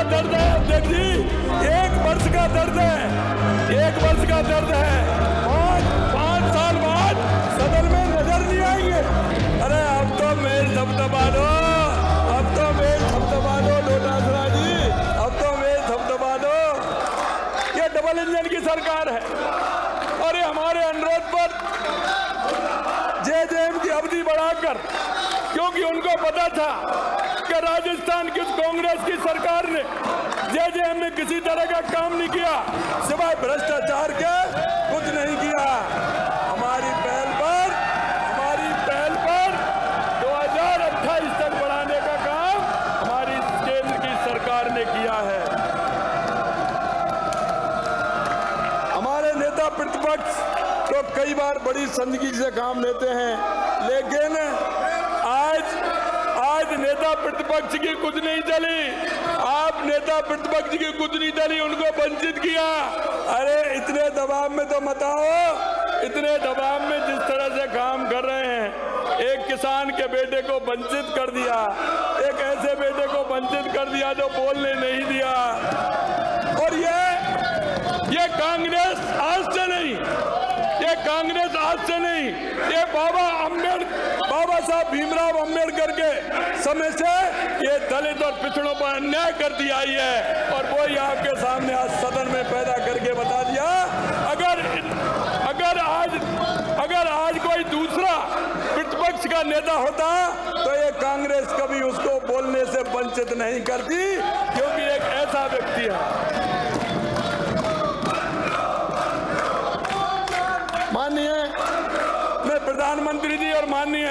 दर्द है अध्यक्ष जी, 1 वर्ष का दर्द है, 1 वर्ष का दर्द है। 5 साल बाद सदन में नजर नहीं आएंगे। अरे अब तो मेल धबधबा दो, अब तो मेल धबधबा दो डोटासरा जी, अब तो मेल धबधबा दो। ये डबल इंजन की सरकार है और ये हमारे अनुरोध पर जेजेएम की अवधि बढ़ाकर, क्योंकि उनको पता था कि राजस्थान की कांग्रेस की सरकार ने जेजेएम में किसी तरह का काम नहीं किया, सिवाय भ्रष्टाचार के कुछ नहीं किया। हमारी पहल पर 2028 तक बढ़ाने का काम हमारी केंद्र की सरकार ने किया है। हमारे नेता प्रतिपक्ष तो कई बार बड़ी संजीदगी से काम लेते हैं, लेकिन आज नेता प्रतिपक्ष की कुछ नहीं चली। आप नेता प्रतिपक्ष की कुछ नहीं चली, उनको वंचित किया। अरे इतने दबाव में तो मत आओ, इतने दबाव में जिस तरह से काम कर रहे हैं, एक किसान के बेटे को वंचित कर दिया, एक ऐसे बेटे को वंचित कर दिया जो बोलने नहीं दिया। और ये कांग्रेस आज से नहीं, ये कांग्रेस आज से नहीं, ये बाबा साहब भीमराव अंबेडकर के समय से ये दलित और पिछड़ों पर अन्याय करती आई है। और वो ही आपके सामने आज सदन में पैदा करके बता दिया। अगर आज कोई दूसरा प्रतिपक्ष का नेता होता तो ये कांग्रेस कभी उसको बोलने से वंचित नहीं करती, क्योंकि एक ऐसा व्यक्ति है। माननीय मैं प्रधानमंत्री जी और माननीय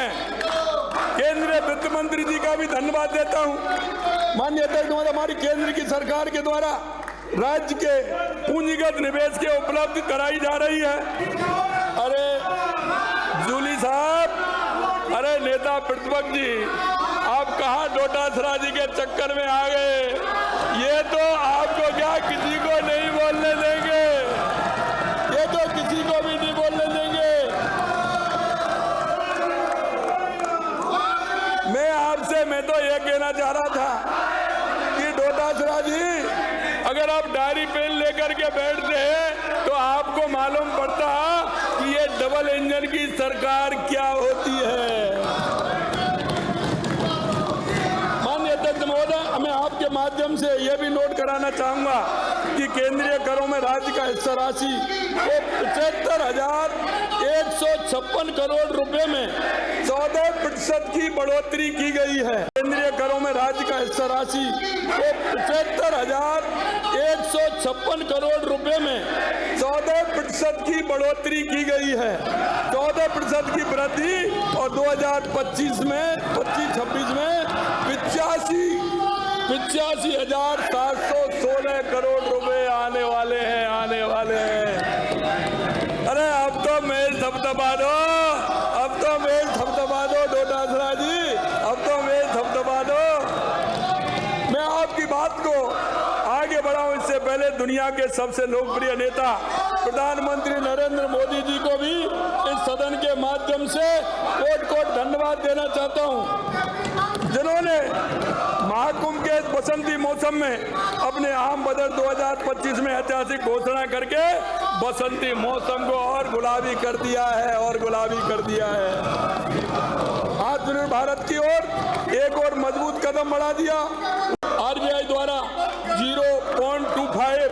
केंद्रीय वित्त मंत्री जी का भी धन्यवाद देता हूं। माननीय अध्यक्ष महोदय, हमारी केंद्र की सरकार के द्वारा राज्य के पूंजीगत निवेश की उपलब्धि कराई जा रही है। अरे जूली साहब, अरे नेता प्रतिपक्ष जी, आप कहां डोटासरा जी के चक्कर में आ गए? ये तो आपको क्या किसी को नहीं बोलने देंगे, ये तो किसी को भी नहीं बोलने देंगे। मैं तो ये कहना चाह रहा था कि डोटासरा जी, अगर आप डायरी पेन लेकर के बैठते हैं तो आपको मालूम पड़ता कि ये डबल इंजन की सरकार क्या होती है। माननीय अध्यक्ष महोदय, मैं आपके माध्यम से यह भी नोट कराना चाहूंगा कि केंद्रीय करों में राज्य का हिस्सा राशि 75,156 करोड़ रुपए में 14% की बढ़ोतरी की गई है। केंद्रीय करों में राज्य का हिस्सा राशि 75,156 करोड़ रुपए में 14% की बढ़ोतरी की गई है। 14% की वृद्धि और 2025-26 में 85,716 करोड़ रुपए आने वाले हैं। अरे अब तो मेल धबधबा दो, अब तो मेल धबधबा दो डोटासरा जी, अब तो मेल धबधबा दो। मैं आपकी बात को आगे बढ़ाऊं इससे पहले दुनिया के सबसे लोकप्रिय नेता प्रधानमंत्री नरेंद्र मोदी जी को भी इस सदन के माध्यम से कोट धन्यवाद देना चाहता हूं, जिन्होंने महाकुंभ के बसंती मौसम में अपने आम बजट 2025 में ऐतिहासिक घोषणा करके बसंती मौसम को और गुलाबी कर दिया है आत्मनिर्भर भारत की ओर एक और मजबूत कदम बढ़ा दिया। आरबीआई द्वारा 0.25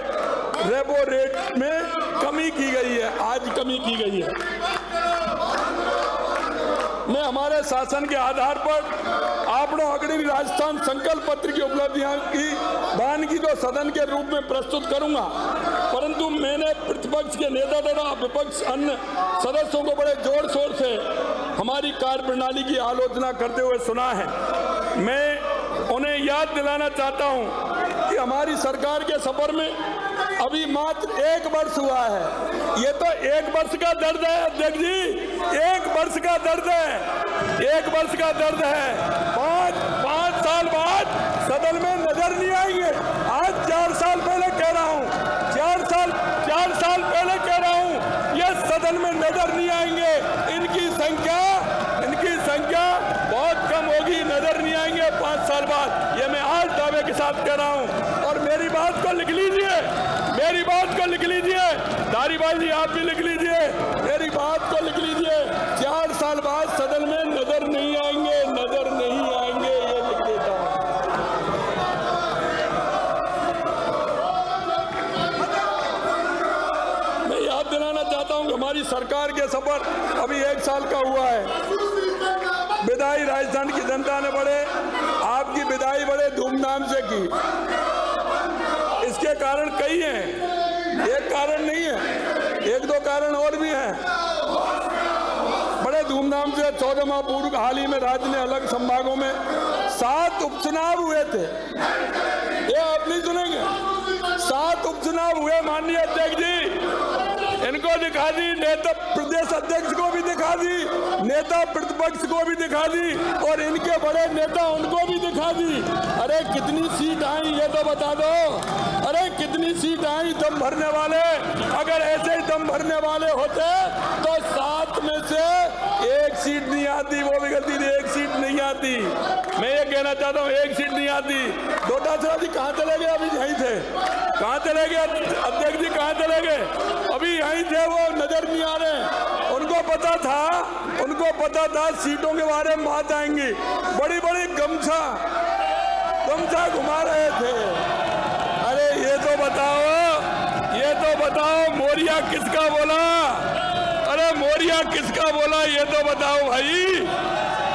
रेपो रेट में कमी की गई है, आज कमी की गई है। मैं हमारे शासन के आधार पर आपनों अग्रणी राजस्थान संकल्प पत्र की उपलब्धियां की वानगी को सदन के रूप में प्रस्तुत करूंगा, परंतु मैंने प्रतिपक्ष के नेता तथा विपक्ष अन्य सदस्यों को बड़े जोर शोर से हमारी कार्यप्रणाली की आलोचना करते हुए सुना है। मैं उन्हें याद दिलाना चाहता हूं कि हमारी सरकार के सफर में अभी मात्र 1 वर्ष हुआ है। ये तो 1 वर्ष का दर्द है अध्यक्ष जी, 1 वर्ष का दर्द है, 1 वर्ष का दर्द है। 5 साल बाद सदन में नजर नहीं आएंगे। आज 4 साल पहले कह रहा हूँ, 4 साल पहले कह रहा हूँ, ये सदन में नजर नहीं आएंगे। इनकी संख्या बहुत कम होगी, नजर नहीं आएंगे 5 साल बाद। ये मैं आज दावे के साथ कह रहा हूँ। और बात को लिख लीजिए, मेरी बात को लिख लीजिए, धारीवाल जी आप भी लिख लीजिए, मेरी बात को लिख लीजिए। 4 साल बाद सदन में नजर नहीं आएंगे, नजर नहीं आएंगे, ये लिख देता हूं। मैं याद दिलाना चाहता हूं कि हमारी सरकार के सफर अभी 1 साल का हुआ है। विदाई राजस्थान की जनता ने आपकी विदाई बड़े धूमधाम से की। इसके कारण कई हैं, एक कारण नहीं है, 1-2 कारण और भी हैं। बड़े धूमधाम से 14 माह पूर्व हाल ही में राज्य में अलग संभागों में 7 उपचुनाव हुए थे। ये आप नहीं सुनेंगे, 7 उपचुनाव हुए। माननीय अध्यक्ष जी, इनको दिखा दी, नेता प्रदेश अध्यक्ष को भी दिखा दी, नेता प्रतिपक्ष को भी दिखा दी, और इनके बड़े नेता उनको भी दिखा दी। अरे कितनी सीट आई ये तो बता दो। अरे कितनी सीट आई दम भरने वाले? अगर ऐसे ही दम भरने वाले होते तो 7 में से 1 सीट नहीं आती। वो भी गलती थी, 1 सीट नहीं आती। मैं ये कहना चाहता हूँ, 1 सीट नहीं आती। डोटासरा जी कहाँ चले गए? अभी यहीं थे। कहाँ चले गए अध्यक्ष जी? कहाँ चले गए? अभी यहीं थे, वो नजर नहीं आ रहे। उनको पता था सीटों के बारे में बात आएंगी। बड़ी बड़ी गमछा घुमा रहे थे। अरे ये तो बताओ मोरिया किसका बोला? अरे मोरिया किसका बोला ये तो बताओ भाई।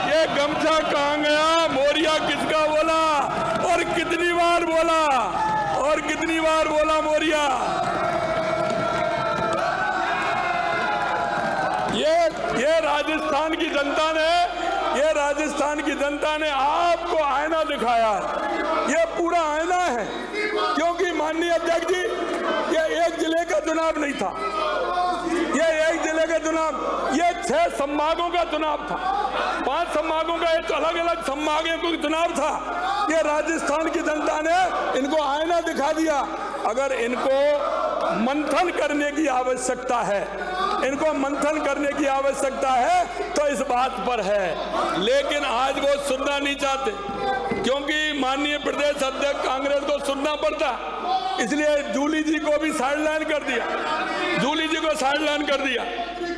ये गमछा कहाँ गया? मोरिया किसका बोला और कितनी बार बोला? मोरिया। ये राजस्थान की जनता ने आपको आईना दिखाया। ये पूरा आईना है, क्योंकि माननीय अध्यक्ष जी, ये एक जिले का चुनाव नहीं था, ये एक जिले का चुनाव, ये 6 संभागों का चुनाव था। 5 संभागों का एक अलग अलग संभागों का चुनाव था। ये राजस्थान की जनता ने इनको आईना दिखा दिया। अगर इनको मंथन करने की आवश्यकता है, तो इस बात पर है। लेकिन आज वो सुनना नहीं चाहते, क्योंकि माननीय प्रदेश अध्यक्ष कांग्रेस को सुनना पड़ता, इसलिए जूली जी को भी साइडलाइन कर दिया।